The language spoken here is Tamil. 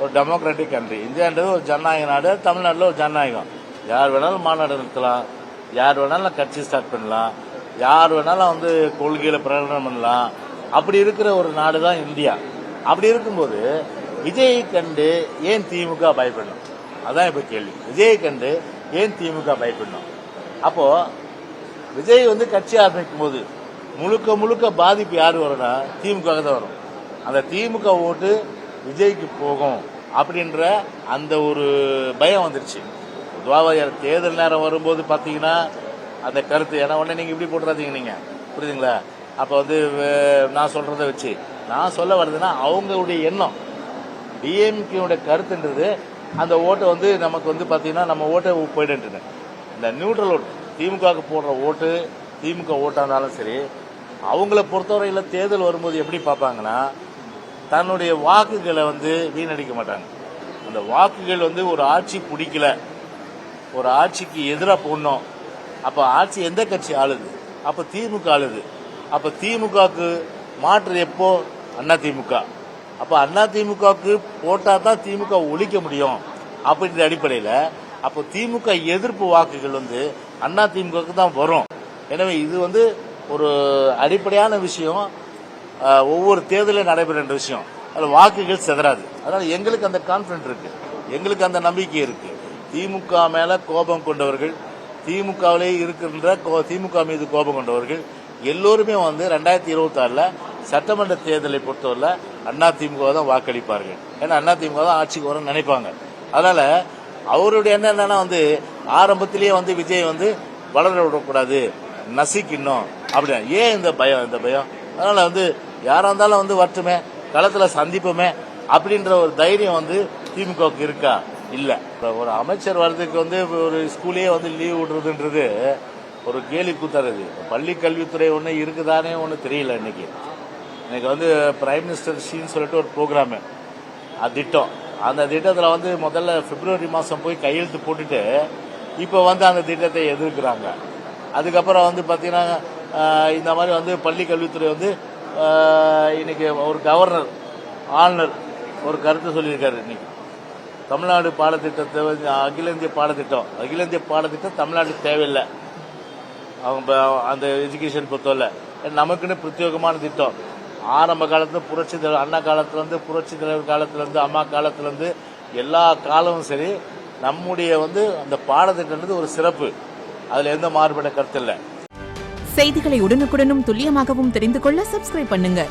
ஒரு டெமோக்ராட்டிக் கண்ட்ரி. இந்தியான்றது ஒரு ஜனநாயக நாடு. தமிழ்நாட்டில் ஒரு ஜனநாயகம். யார் வேணாலும் மாநாடு நடத்தலாம், யார் வேணாலும் கட்சி ஸ்டார்ட் பண்ணலாம், யார் வேணாலும் வந்து கொள்கையில பிரகடனம் பண்ணலாம். அப்படி இருக்கிற ஒரு நாடு தான் இந்தியா. அப்படி இருக்கும்போது விஜய் கண்டு ஏன் திமுக பயப்படணும்? அதான் இப்ப கேள்வி. விஜய் கண்டு ஏன் திமுக பயப்படணும்? அப்போ விஜய் வந்து கட்சி ஆரம்பிக்கும் போது முழுக்க முழுக்க பாதிப்பு யாரு வரும்னா திமுக தான் வரும். அந்த திமுக ஓட்டு விஜய்க்கு போகும் அப்படின்ற அந்த ஒரு பயம் வந்துருச்சு. பொதுவாக தேர்தல் நேரம் வரும்போது பாத்தீங்கன்னா அந்த கருத்து, ஏன்னா உடனே நீங்க இப்படி போட்டுறாதீங்க, நீங்க புரியுதுங்களா? அப்ப வந்து நான் சொல்றதை வச்சு நான் சொல்ல வருதுன்னா அவங்களுடைய எண்ணம், டிஎம்கே கருத்துன்றது அந்த ஓட்டை வந்து நமக்கு வந்து பாத்தீங்கன்னா நம்ம ஓட்டை போயிட்டு இந்த நியூட்ரல் ஓட்டு திமுக போடுற ஓட்டு, திமுக ஓட்டா இருந்தாலும் சரி, அவங்கள பொறுத்தவரையில தேர்தல் வரும்போது எப்படி பார்ப்பாங்கன்னா தன்னுடைய வாக்குகளை வந்து வீணடிக்க மாட்டாங்க. அந்த வாக்குகள் வந்து ஒரு ஆட்சி பிடிக்கல, ஒரு ஆட்சிக்கு எதிராக போடணும். அப்ப ஆட்சி எந்த கட்சி ஆளுது? அப்ப திமுக ஆளுது. அப்ப திமுகவுக்கு மாற்று எப்போ? அண்ணா திமுக. அப்ப அண்ணா திமுகவுக்கு போட்டா தான் திமுக ஒழிக்க முடியும் அப்படின்ற அடிப்படையில் அப்போ திமுக எதிர்ப்பு வாக்குகள் வந்து அண்ணா திமுகவுக்கு தான் வரும். எனவே இது வந்து ஒரு அடிப்படையான விஷயம். ஒவ்வொரு தேர்தலில் நடைபெறுகின்ற விஷயம். அதில் வாக்குகள் சிதறாது. அதனால எங்களுக்கு அந்த கான்பிடன்ட் இருக்கு, எங்களுக்கு அந்த நம்பிக்கை இருக்கு. திமுக மேல கோபம் கொண்டவர்கள், திமுகவிலே இருக்கின்ற திமுக மீது கோபம் கொண்டவர்கள் எல்லோருமே வந்து 2026 சட்டமன்ற தேர்தலை பொறுத்தவரை அண்ணா திமுக தான் வாக்களிப்பார்கள். ஏன்னா அண்ணா திமுக தான் ஆட்சிக்கு வரும்னு நினைப்பாங்க. அதனால அவருடைய எண்ணம் என்னன்னா வந்து ஆரம்பத்திலேயே வந்து விஜய் வந்து வளர விடக்கூடாது, நசிக்கணும் அப்படின்னா. ஏன் இந்த பயம்? இந்த பயம் அதனால வந்து யாரா இருந்தாலும் வந்து வரட்டுமே, களத்துல சந்திப்போமே அப்படின்ற ஒரு தைரியம் வந்து திமுகவுக்கு இருக்கா? இல்ல. ஒரு அமைச்சர் வர்றதுக்கு வந்து ஒரு ஸ்கூலே வந்து லீவ் விடுறதுன்றது ஒரு கேலி கூத்தாருது. பள்ளி கல்வித்துறை ஒண்ணு இருக்குதானே ஒண்ணு தெரியல. இன்னைக்கு வந்து பிரைம் மினிஸ்டர் ஷீன்னு சொல்லிட்டு ஒரு ப்ரோக்ராம், அது திட்டம். அந்த திட்டத்தில் வந்து முதல்ல பிப்ரவரி மாதம் போய் கையெழுத்து போட்டுட்டு இப்போ வந்து அந்த திட்டத்தை எதிர்க்கிறாங்க. அதுக்கப்புறம் வந்து பார்த்தீங்கன்னா இந்த மாதிரி வந்து பள்ளி கல்வித்துறை வந்து இன்னைக்கு ஒரு கவர்னர் ஆளுநர் ஒரு கருத்து சொல்லியிருக்காரு. இன்னைக்கு தமிழ்நாடு பாடத்திட்டத்தை அகில இந்திய பாடத்திட்டம் தமிழ்நாட்டுக்கு தேவையில்லை. அவங்க அந்த எஜுகேஷன் பொறுத்தவரை நமக்குன்னு பிரத்யேகமான திட்டம். ஆரம்ப காலத்துல புரட்சி தலைவர் அண்ணா காலத்துல இருந்து, புரட்சி தலைவர் காலத்துல இருந்து, அம்மா காலத்துல இருந்து எல்லா காலமும் சரி நம்முடைய வந்து அந்த பாடத்திட்டம் ஒரு சிறப்பு. அதுல எந்த மாறுபட்ட கருத்து இல்லை. செய்திகளை உடனுக்குடனும் துல்லியமாகவும் தெரிந்து கொள்ள சப்ஸ்கிரைப் பண்ணுங்க.